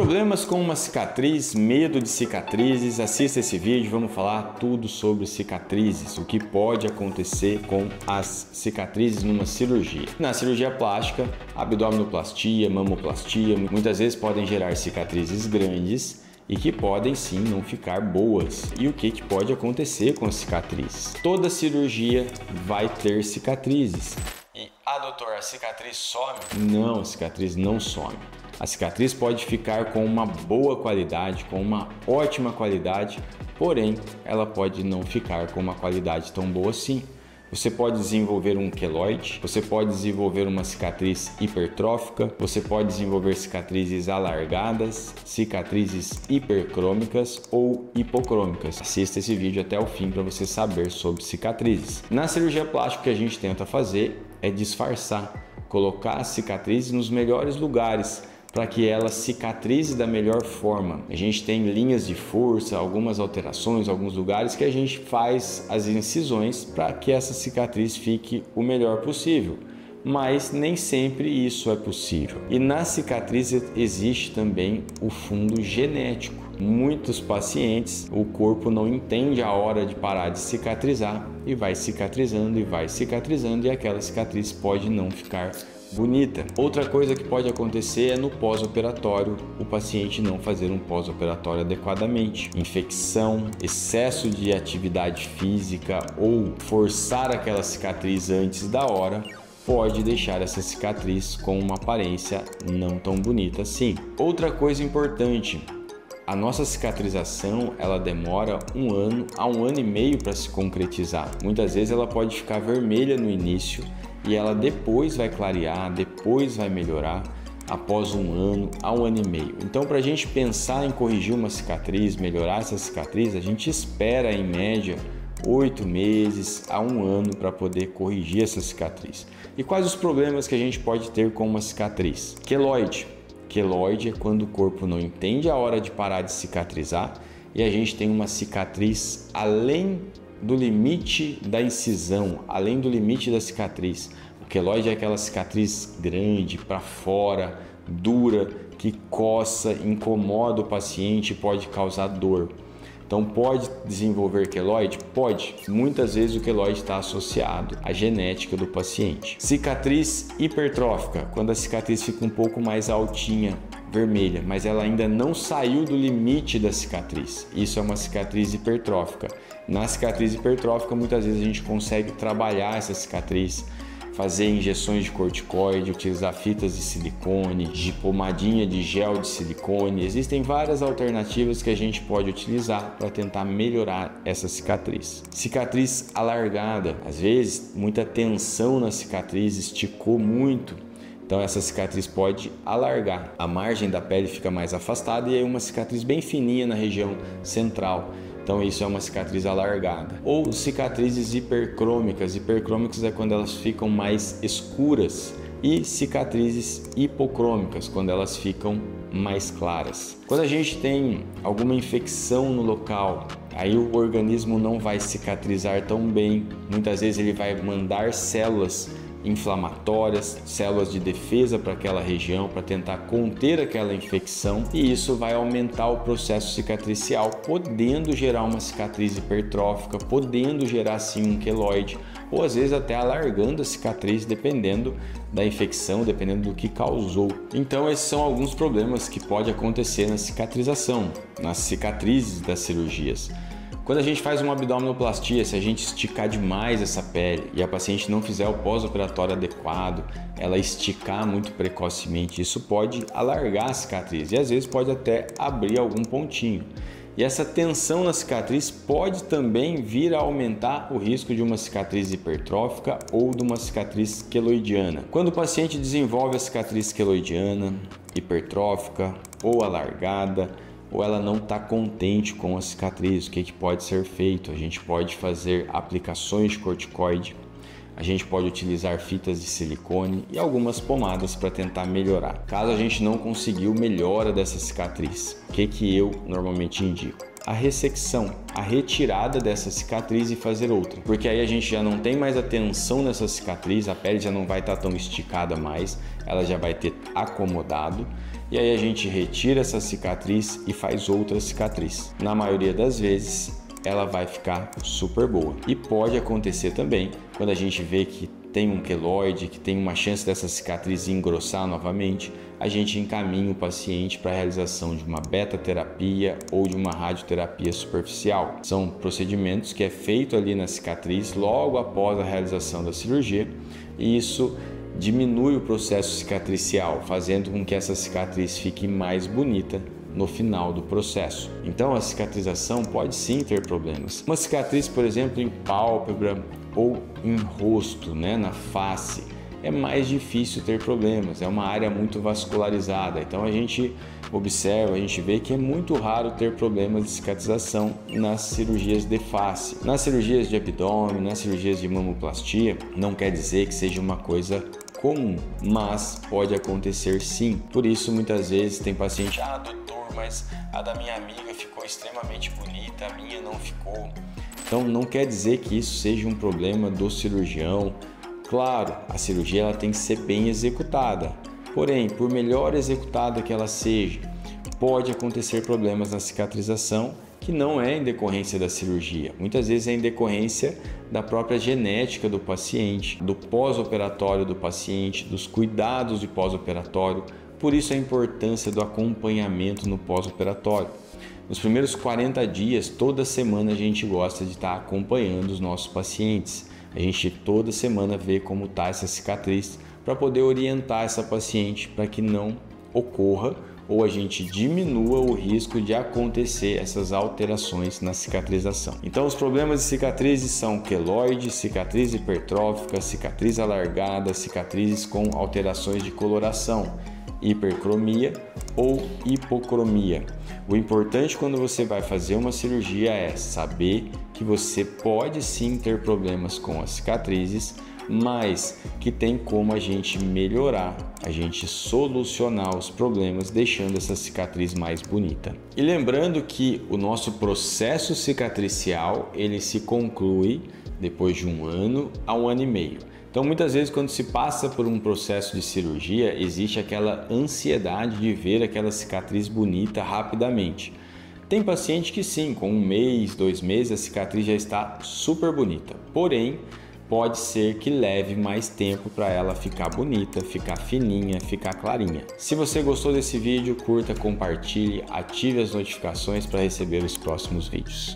Problemas com uma cicatriz, medo de cicatrizes, assista esse vídeo, vamos falar tudo sobre cicatrizes, o que pode acontecer com as cicatrizes numa cirurgia. Na cirurgia plástica, abdominoplastia, mamoplastia, muitas vezes podem gerar cicatrizes grandes e que podem sim não ficar boas. E o que pode acontecer com as cicatrizes? Toda cirurgia vai ter cicatrizes. E, doutor, a cicatriz some? Não, a cicatriz não some. A cicatriz pode ficar com uma boa qualidade, com uma ótima qualidade, porém ela pode não ficar com uma qualidade tão boa assim. Você pode desenvolver um queloide, você pode desenvolver uma cicatriz hipertrófica, você pode desenvolver cicatrizes alargadas, cicatrizes hipercrômicas ou hipocrômicas. Assista esse vídeo até o fim para você saber sobre cicatrizes. Na cirurgia plástica, o que a gente tenta fazer é disfarçar, colocar as cicatrizes nos melhores lugares, para que ela cicatrize da melhor forma. A gente tem linhas de força, algumas alterações, alguns lugares que a gente faz as incisões para que essa cicatriz fique o melhor possível. Mas nem sempre isso é possível. E na cicatriz existe também o fundo genético. Muitos pacientes, o corpo não entende a hora de parar de cicatrizar e vai cicatrizando e aquela cicatriz pode não ficar bonita. Outra coisa que pode acontecer é no pós-operatório, o paciente não fazer um pós-operatório adequadamente. Infecção, excesso de atividade física ou forçar aquela cicatriz antes da hora pode deixar essa cicatriz com uma aparência não tão bonita assim. Outra coisa importante, a nossa cicatrização ela demora 1 ano a 1 ano e meio para se concretizar. Muitas vezes ela pode ficar vermelha no início e ela depois vai clarear, depois vai melhorar após 1 ano a 1 ano e meio. Então, para a gente pensar em corrigir uma cicatriz, melhorar essa cicatriz, a gente espera em média 8 meses a 1 ano para poder corrigir essa cicatriz. E quais os problemas que a gente pode ter com uma cicatriz? Queloide. Queloide é quando o corpo não entende a hora de parar de cicatrizar e a gente tem uma cicatriz além do limite da incisão, além do limite da cicatriz. O queloide é aquela cicatriz grande, para fora, dura, que coça, incomoda o paciente e pode causar dor. Então pode desenvolver queloide? Pode. Muitas vezes o queloide está associado à genética do paciente. Cicatriz hipertrófica, quando a cicatriz fica um pouco mais altinha, vermelha, mas ela ainda não saiu do limite da cicatriz. Isso é uma cicatriz hipertrófica. Na cicatriz hipertrófica, muitas vezes a gente consegue trabalhar essa cicatriz, fazer injeções de corticoide, utilizar fitas de silicone, de pomadinha de gel de silicone. Existem várias alternativas que a gente pode utilizar para tentar melhorar essa cicatriz. Cicatriz alargada, às vezes muita tensão na cicatriz, esticou muito. Então essa cicatriz pode alargar, a margem da pele fica mais afastada e aí uma cicatriz bem fininha na região central. Então isso é uma cicatriz alargada. Ou cicatrizes hipercrômicas. Hipercrômicas é quando elas ficam mais escuras. E cicatrizes hipocrômicas, quando elas ficam mais claras. Quando a gente tem alguma infecção no local, aí o organismo não vai cicatrizar tão bem. Muitas vezes ele vai mandar células inflamatórias, células de defesa para aquela região, para tentar conter aquela infecção, e isso vai aumentar o processo cicatricial, podendo gerar uma cicatriz hipertrófica, podendo gerar sim um queloide, ou às vezes até alargando a cicatriz, dependendo da infecção, dependendo do que causou. Então esses são alguns problemas que pode acontecer na cicatrização, nas cicatrizes das cirurgias. Quando a gente faz uma abdominoplastia, se a gente esticar demais essa pele e a paciente não fizer o pós-operatório adequado, ela esticar muito precocemente, isso pode alargar a cicatriz e às vezes pode até abrir algum pontinho. E essa tensão na cicatriz pode também vir a aumentar o risco de uma cicatriz hipertrófica ou de uma cicatriz queloidiana. Quando o paciente desenvolve a cicatriz queloidiana, hipertrófica ou alargada, ou ela não está contente com a cicatriz, o que pode ser feito? A gente pode fazer aplicações de corticoide, a gente pode utilizar fitas de silicone e algumas pomadas para tentar melhorar. Caso a gente não conseguiu melhora dessa cicatriz, o que eu normalmente indico? A ressecção, a retirada dessa cicatriz e fazer outra, porque aí a gente já não tem mais a tensão nessa cicatriz, a pele já não vai estar tão esticada mais, ela já vai ter acomodado e aí a gente retira essa cicatriz e faz outra cicatriz. Na maioria das vezes, ela vai ficar super boa. E pode acontecer também quando a gente vê que tem um queloide, que tem uma chance dessa cicatriz engrossar novamente, a gente encaminha o paciente para a realização de uma beta-terapia ou de uma radioterapia superficial. São procedimentos que é feito ali na cicatriz logo após a realização da cirurgia, e isso diminui o processo cicatricial, fazendo com que essa cicatriz fique mais bonita no final do processo. Então a cicatrização pode sim ter problemas. Uma cicatriz, por exemplo, em pálpebra ou em rosto, na face, é mais difícil ter problemas, é uma área muito vascularizada, então a gente observa, a gente vê que é muito raro ter problemas de cicatrização nas cirurgias de face. Nas cirurgias de abdômen, nas cirurgias de mamoplastia, não quer dizer que seja uma coisa comum, mas pode acontecer sim. Por isso muitas vezes tem paciente, doutor, mas a da minha amiga ficou extremamente bonita, a minha não ficou. Então não quer dizer que isso seja um problema do cirurgião. Claro, a cirurgia ela tem que ser bem executada, porém, por melhor executada que ela seja, pode acontecer problemas na cicatrização que não é em decorrência da cirurgia. Muitas vezes é em decorrência da própria genética do paciente, do pós-operatório do paciente, dos cuidados de pós-operatório. Por isso a importância do acompanhamento no pós-operatório. Nos primeiros 40 dias, toda semana a gente gosta de estar acompanhando os nossos pacientes. A gente toda semana vê como está essa cicatriz para poder orientar essa paciente para que não ocorra ou a gente diminua o risco de acontecer essas alterações na cicatrização. Então os problemas de cicatrizes são queloide, cicatriz hipertrófica, cicatriz alargada, cicatrizes com alterações de coloração, hipercromia ou hipocromia. O importante quando você vai fazer uma cirurgia é saber que você pode sim ter problemas com as cicatrizes, mas que tem como a gente melhorar, a gente solucionar os problemas, deixando essa cicatriz mais bonita. E lembrando que o nosso processo cicatricial, ele se conclui depois de 1 ano a 1 ano e meio. Então, muitas vezes, quando se passa por um processo de cirurgia, existe aquela ansiedade de ver aquela cicatriz bonita rapidamente. Tem paciente que sim, com 1 mês, 2 meses, a cicatriz já está super bonita. Porém, pode ser que leve mais tempo para ela ficar bonita, ficar fininha, ficar clarinha. Se você gostou desse vídeo, curta, compartilhe, ative as notificações para receber os próximos vídeos.